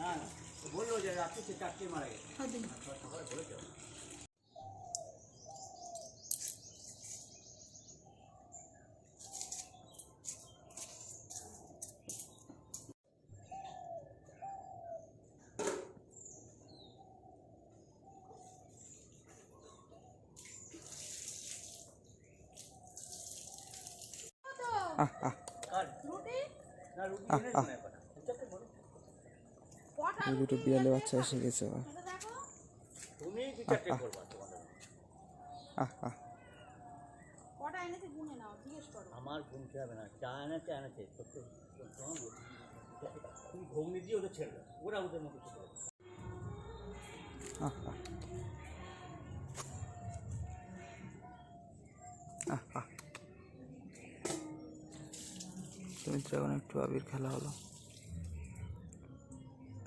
হ্যাঁ বললো যে রাত্রি 4টে মারা গেছে। সকালে বলেছে। দুটো বিড়ালে বাচ্চা এসে গেছে। আমার গুনতে হবে না, চা এনেছে তুমি ঘুগনি দিয়ে ওদের ছেড়ে দাও, ওরা ওদের মতো ছেড়ে দাও। এখন একটু আবির খেলা হলো,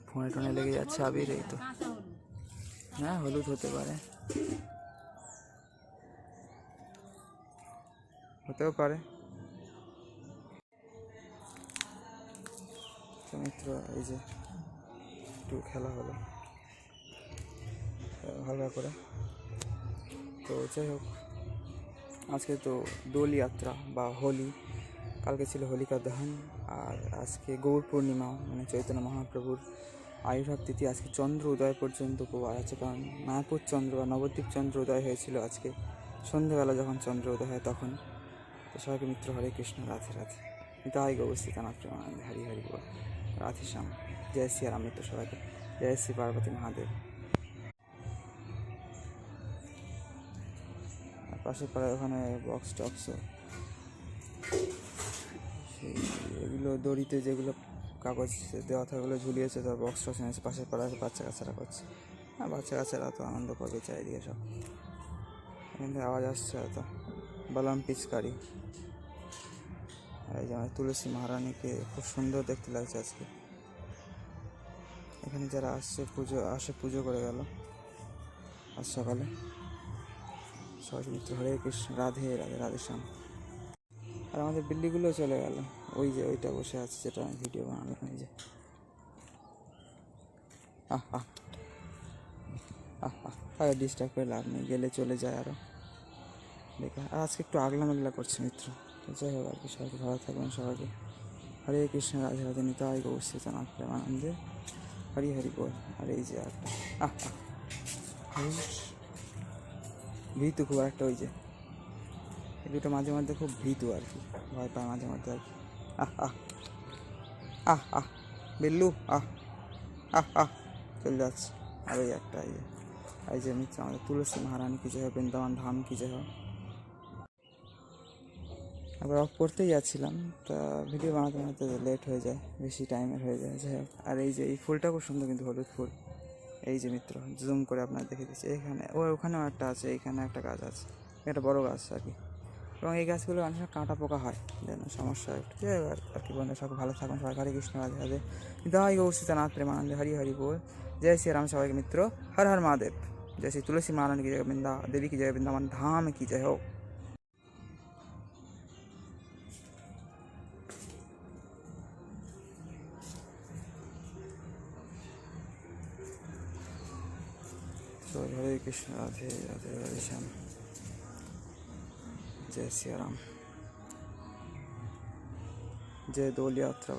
ফোনে টোনে লেগে যাচ্ছে আবির। এই তো হ্যাঁ, হলুদ হতে পারে, হতেও পারে। মিত্র এই যে একটু খেলা হলো হালকা করে। তো যাই হোক, আজকে তো দোল যাত্রা বা হোলি, কালকে ছিল হোলিকা দহন, আর আজকে গৌর পূর্ণিমা, মানে চৈতন্য মহাপ্রভুর আবির্ভাব তিথি। আজকে চন্দ্র উদয় পর্যন্ত উপবাস আছে, কারণ মায়াপুর চন্দ্র বা নবদ্বীপ চন্দ্র উদয় হয়েছিল আজকে সন্ধ্যেবেলা, যখন চন্দ্র উদয় হয় তখন। তো সবাইকে মিত্র হরে কৃষ্ণ, রাধে রাধে, তাই গৌস্থিত নাথ প্রেমানন্দে, হরি হরি বল, রাধে শ্যাম, জয় শ্রী রাম। মিত্র সবাইকে জয় শ্রী পার্বতী মহাদেব। আর পাশের পাড়ায় ওখানে বক্স টক্স, সেই এগুলো দড়িতে যেগুলো কাগজ দেওয়া থাকে ওগুলো ঝুলিয়েছে, তার বক্স টক্স এনেছে। পাশের পাড়ায় বাচ্চা কাচ্চারা করছে, আর বাচ্চা কাচ্চারা তো আনন্দ পাবে চারিদিকে সব। এখান থেকে আওয়াজ আসছে হয়তো, বলরাম পিচকারি। আর এই যে আমার তুলসী মহারানীকে খুব সুন্দর দেখতে লাগছে আজকে। এখানে যারা আসে পুজো করে গেল আজ সকালে। সবাই মিত্র হরে কৃষ্ণ, রাধে রাধে, রাধে শ্যাম। আর আমাদের বিল্লিগুলো চলে গেল, ওই যে ওইটা বসে আছে যেটা আমি ভিডিও বানালাম। এই যে আরে ডিস্টার্ব করে লাভ নেই, গেলে চলে যায় আরও বেকার। আর আজকে একটু আগলা মেঘলা করছে মিত্র। তো যাই হোক আর কি, সবাইকে ভালো থাকবেন, সবাইকে হরে কৃষ্ণ, রাধে রাধে, নিতাই গৌস্থিত নাথ প্রেমানন্দে, হরি হরি বল। আর এই যে ভীতু খুব একটা, ওই যে এই দুটো মাঝে মধ্যে খুব ভীতু আর কি, ভয় পায় মাঝে মধ্যে আর কি। বিল্লু চলে যাচ্ছে। আর ওই একটা এই যে মিত্র আমাদের তুলসী মহারানী কি জয়, বৃন্দাবন ধাম কি জয়। আবার অফ করতেই যাচ্ছিলাম, তা ভিডিও বানাতে বানাতে লেট হয়ে যায়, বেশি টাইমের হয়ে যায়। যাই হোক, আর এই যে এই ফুলটা খুব সুন্দর কিন্তু, হলুদ ফুল। এই যে মিত্র জুম করে আপনার দেখে দিচ্ছি, এখানে ওখানেও একটা আছে, এইখানে একটা গাছ আছে, একটা বড় গাছ আর কি। এবং এই গাছগুলো অনেক সময় কাঁটা পোকা হয়, যেন সমস্যা একটু। যাই হোক আর কি, বন্ধু সবাই ভালো থাকুন, সবাই হরে কৃষ্ণ, রাধে রাধে, জয় গৌস্থিত নাথ প্রেমানন্দে, হরি হরি বল, জয় শ্রী রাম। সবাইকে মিত্র হর হর মহাদেব, জয় শ্রী তুলসী মহারানী কি জয়, বৃন্দা দেবী কি জয়, বৃন্দাবন ধাম কি জয় হোক। হরে কৃষ্ণ, রাধে রাধে, রাধে শ্যাম, জয় শ্রী রাম। জয় দোল যাত্রা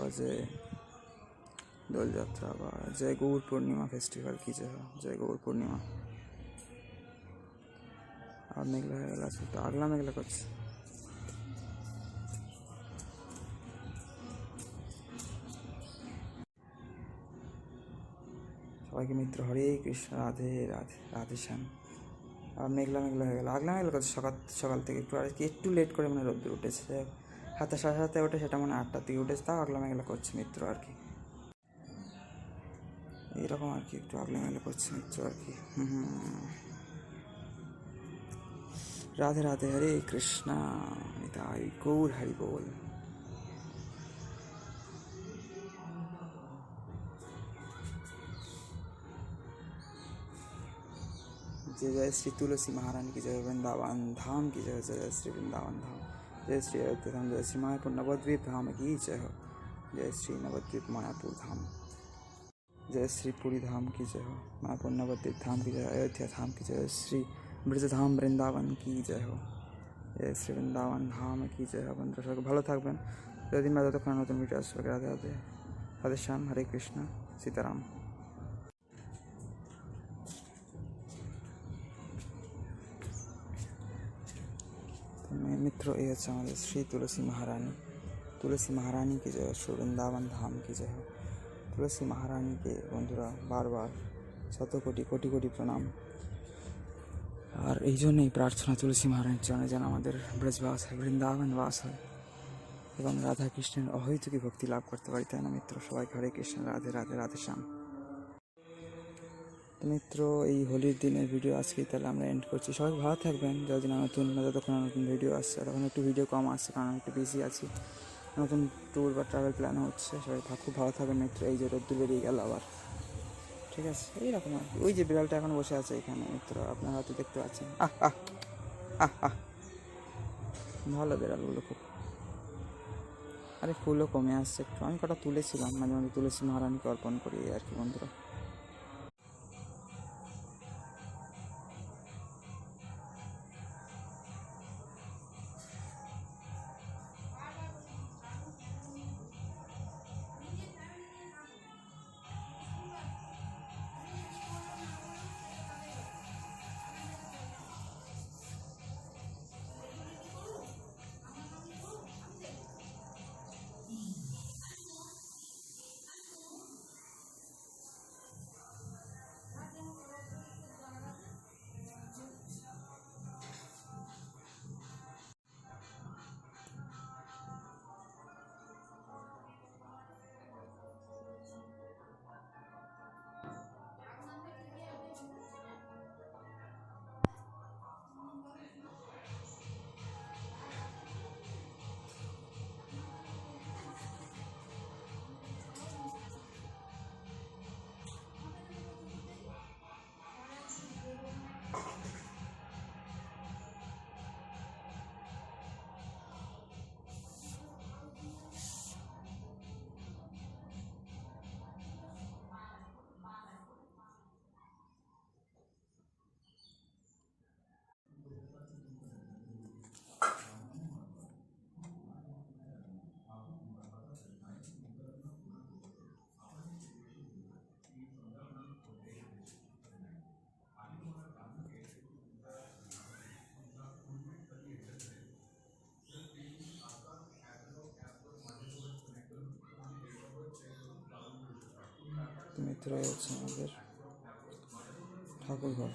বা জয় গৌর পূর্ণিমা ফেস্টিভ্যাল কি জয়, জয় গৌর পূর্ণিমা। আর মেঘলা হয়ে গেল, আজকে একটু আগলা মেঘলা করছে। সবাইকে মিত্র হরে কৃষ্ণ, রাধে রাধে, রাধে শ্যাম। আর মেঘলা মেঘলা হয়ে গেল, আগলা মেঘলা করছে সকাল থেকে একটু, আর কি একটু লেট করে মানে রোদ্দুর উঠেছে। 7টা 7:30 ওঠে, সেটা মানে 8টার দিকে উঠেছে, তাও আগলা মেঘলা করছে মিত্র আর কি। এইরকম আর কি, একটু আগলা মেঘলা করছে মিত্র আর কি। রাধে রাধে, হরে কৃষ্ণ, নিতাই গৌর হরি বল। जय जय श्री तुलसी महारानी की जय, वृंदावन धाम की जय, जय श्री वृंदावन धाम, जय श्री अयोध्या धाम, जय श्री मायापुर नवद्वीप धाम की जय हो, जय श्री नवद्वीप मायापुर धाम। जय श्री पूरी धाम की जय हो, माँ पुण्यवती धाम की जय हो, अयोध्या धाम की जय हो, श्री ब्रज धाम বৃন্দাবন की जय हो, जय श्री বৃন্দাবন ধাম की जय हो। বন্ধুরা সবাই ভালো থাকবেন, যতদিন বা যতক্ষণ নতুন ভিডিও আসবে। রাধে রাধে, রাধে শ্যাম, হরে কৃষ্ণ, সীতারাম। तो मेरे मित्रों, ये अच्छा हमारे श्री तुलसी महारानी की जय हो, श्री वृंदावन धाम की जय हो। तुलसी महारानी के बंधुरा बार बार शत कोटि कोटि कोटि प्रणाम। और এই জন্যই প্রার্থনা তুলসী মহারানীর চরণে যেন আমাদের ব্রজবাস হয়, বৃন্দাবন বাস হয় এবং রাধা কৃষ্ণের অহৈতুকী ভক্তি লাভ করতে পারি, তাই না মিত্র? সবাইকে হরে কৃষ্ণ, রাধে রাধে, রাধে শ্যাম। তো মিত্র, এই হোলির দিনের ভিডিও আজকেই তাহলে আমরা এন্ড করছি। সবাই ভালো থাকবেন, যতদিন যতক্ষণ নতুন ভিডিও আসছে, তখন একটু ভিডিও কম আসছে কারণ আমি একটু বিজি আছি, নতুন ট্যুর বা ট্রাভেল প্ল্যান হচ্ছে। সবাই খুব ভালো থাকবেন মিত্র। এই যে রোদ্দুর বেরিয়ে গেল আবার, ঠিক আছে? এইরকম আর কি। ওই যে বিড়ালটা এখন বসে আছে এখানে মিত্র, আপনারা হয়তো দেখতে পাচ্ছেন। আহ আহ আহ আহ ভালো বিড়ালগুলো খুব। আরে ফুলও কমে আসছে একটু, আমি কটা তুলেছিলাম, মাঝে মাঝে তুলসী মহারানীকে অর্পণ করি এই আর কি বন্ধুরা। তো মিত্র, এই হচ্ছে আমাদের ঠাকুর ঘর।